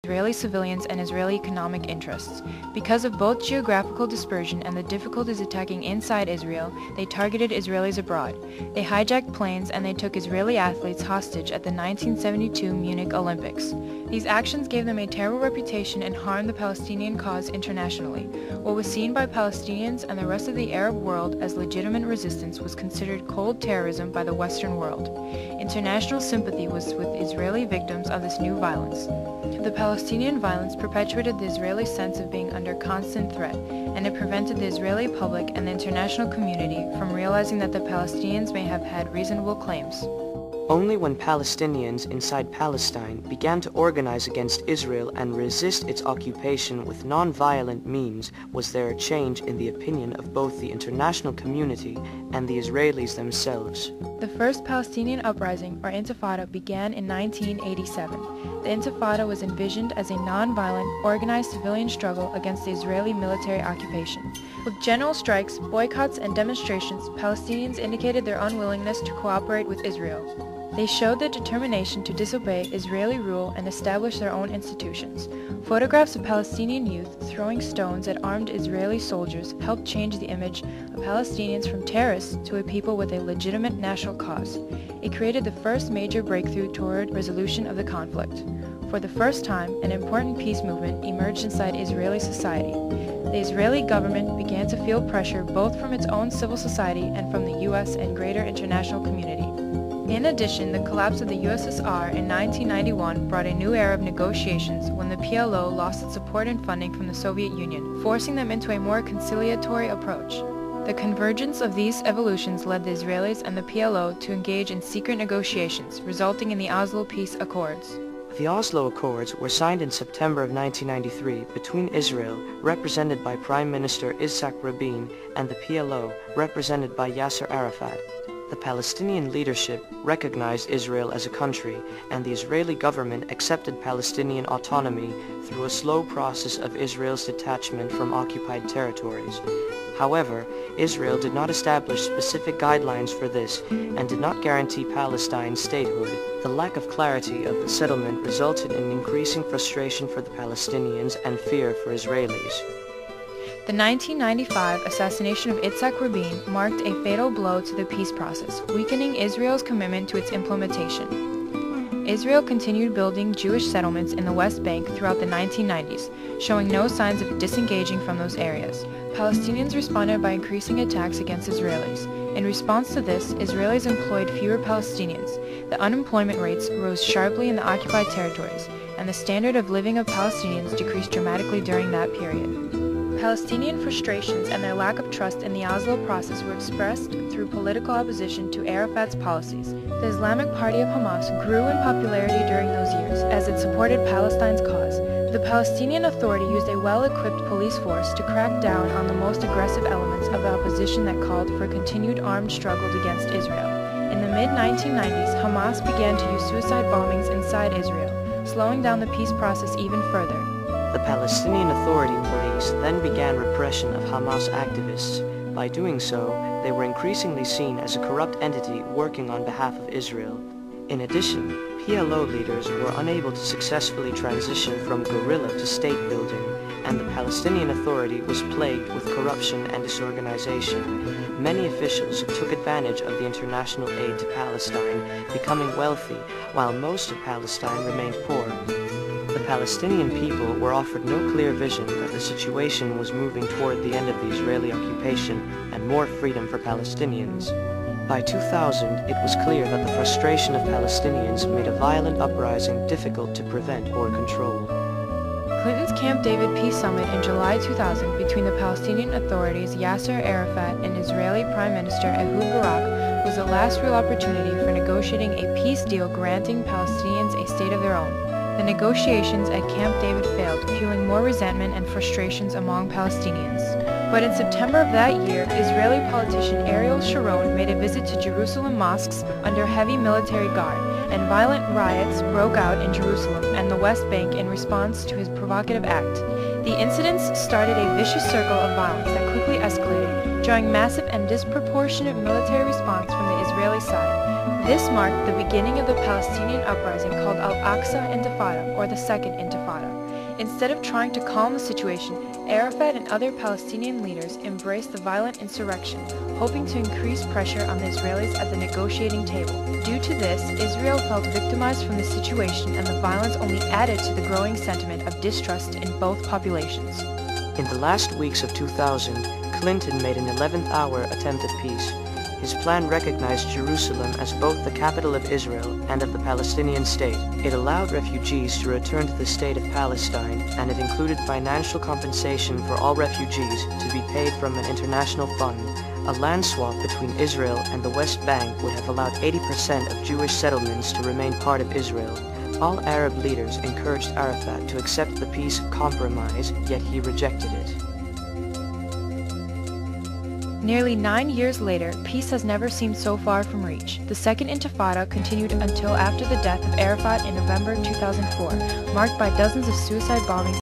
Israeli civilians and Israeli economic interests. Because of both geographical dispersion and the difficulties attacking inside Israel, they targeted Israelis abroad. They hijacked planes and they took Israeli athletes hostage at the 1972 Munich Olympics. These actions gave them a terrible reputation and harmed the Palestinian cause internationally. What was seen by Palestinians and the rest of the Arab world as legitimate resistance was considered cold terrorism by the Western world. International sympathy was with Israeli victims of this new violence. The Palestinian violence perpetuated the Israeli sense of being under constant threat, and it prevented the Israeli public and the international community from realizing that the Palestinians may have had reasonable claims. Only when Palestinians inside Palestine began to organize against Israel and resist its occupation with non-violent means was there a change in the opinion of both the international community and the Israelis themselves. The first Palestinian uprising, or Intifada, began in 1987. The Intifada was envisioned as a non-violent, organized civilian struggle against the Israeli military occupation. With general strikes, boycotts, and demonstrations, Palestinians indicated their unwillingness to cooperate with Israel. They showed their determination to disobey Israeli rule and establish their own institutions. Photographs of Palestinian youth throwing stones at armed Israeli soldiers helped change the image of Palestinians from terrorists to a people with a legitimate national cause. It created the first major breakthrough toward resolution of the conflict. For the first time, an important peace movement emerged inside Israeli society. The Israeli government began to feel pressure both from its own civil society and from the U.S. and greater international community. In addition, the collapse of the USSR in 1991 brought a new era of negotiations when the PLO lost its support and funding from the Soviet Union, forcing them into a more conciliatory approach. The convergence of these evolutions led the Israelis and the PLO to engage in secret negotiations, resulting in the Oslo Peace Accords. The Oslo Accords were signed in September of 1993 between Israel, represented by Prime Minister Yitzhak Rabin, and the PLO, represented by Yasser Arafat. The Palestinian leadership recognized Israel as a country, and the Israeli government accepted Palestinian autonomy through a slow process of Israel's detachment from occupied territories. However, Israel did not establish specific guidelines for this and did not guarantee Palestine's statehood. The lack of clarity of the settlement resulted in increasing frustration for the Palestinians and fear for Israelis. The 1995 assassination of Yitzhak Rabin marked a fatal blow to the peace process, weakening Israel's commitment to its implementation. Israel continued building Jewish settlements in the West Bank throughout the 1990s, showing no signs of disengaging from those areas. Palestinians responded by increasing attacks against Israelis. In response to this, Israelis employed fewer Palestinians. The unemployment rates rose sharply in the occupied territories, and the standard of living of Palestinians decreased dramatically during that period. Palestinian frustrations and their lack of trust in the Oslo process were expressed through political opposition to Arafat's policies. The Islamic Party of Hamas grew in popularity during those years as it supported Palestine's cause. The Palestinian Authority used a well-equipped police force to crack down on the most aggressive elements of the opposition that called for continued armed struggles against Israel. In the mid-1990s, Hamas began to use suicide bombings inside Israel, slowing down the peace process even further. The Palestinian Authority police then began repression of Hamas activists. By doing so, they were increasingly seen as a corrupt entity working on behalf of Israel. In addition, PLO leaders were unable to successfully transition from guerrilla to state building, and the Palestinian Authority was plagued with corruption and disorganization. Many officials took advantage of the international aid to Palestine, becoming wealthy, while most of Palestine remained poor. The Palestinian people were offered no clear vision that the situation was moving toward the end of the Israeli occupation and more freedom for Palestinians. By 2000, it was clear that the frustration of Palestinians made a violent uprising difficult to prevent or control. Clinton's Camp David Peace Summit in July 2000 between the Palestinian authorities Yasser Arafat and Israeli Prime Minister Ehud Barak was the last real opportunity for negotiating a peace deal granting Palestinians a state of their own. The negotiations at Camp David failed, fueling more resentment and frustrations among Palestinians. But in September of that year, Israeli politician Ariel Sharon made a visit to Jerusalem mosques under heavy military guard, and violent riots broke out in Jerusalem and the West Bank in response to his provocative act. The incidents started a vicious circle of violence that quickly escalated, drawing massive and disproportionate military response from the Israeli side. This marked the beginning of the Palestinian uprising called Al-Aqsa Intifada, or the Second Intifada. Instead of trying to calm the situation, Arafat and other Palestinian leaders embraced the violent insurrection, hoping to increase pressure on the Israelis at the negotiating table. Due to this, Israel felt victimized from the situation, and the violence only added to the growing sentiment of distrust in both populations. In the last weeks of 2000, Clinton made an 11th-hour attempt at peace. His plan recognized Jerusalem as both the capital of Israel and of the Palestinian state. It allowed refugees to return to the state of Palestine, and it included financial compensation for all refugees to be paid from an international fund. A land swap between Israel and the West Bank would have allowed 80% of Jewish settlements to remain part of Israel. All Arab leaders encouraged Arafat to accept the peace compromise, yet he rejected it. Nearly 9 years later, peace has never seemed so far from reach. The Second Intifada continued until after the death of Arafat in November 2004, marked by dozens of suicide bombings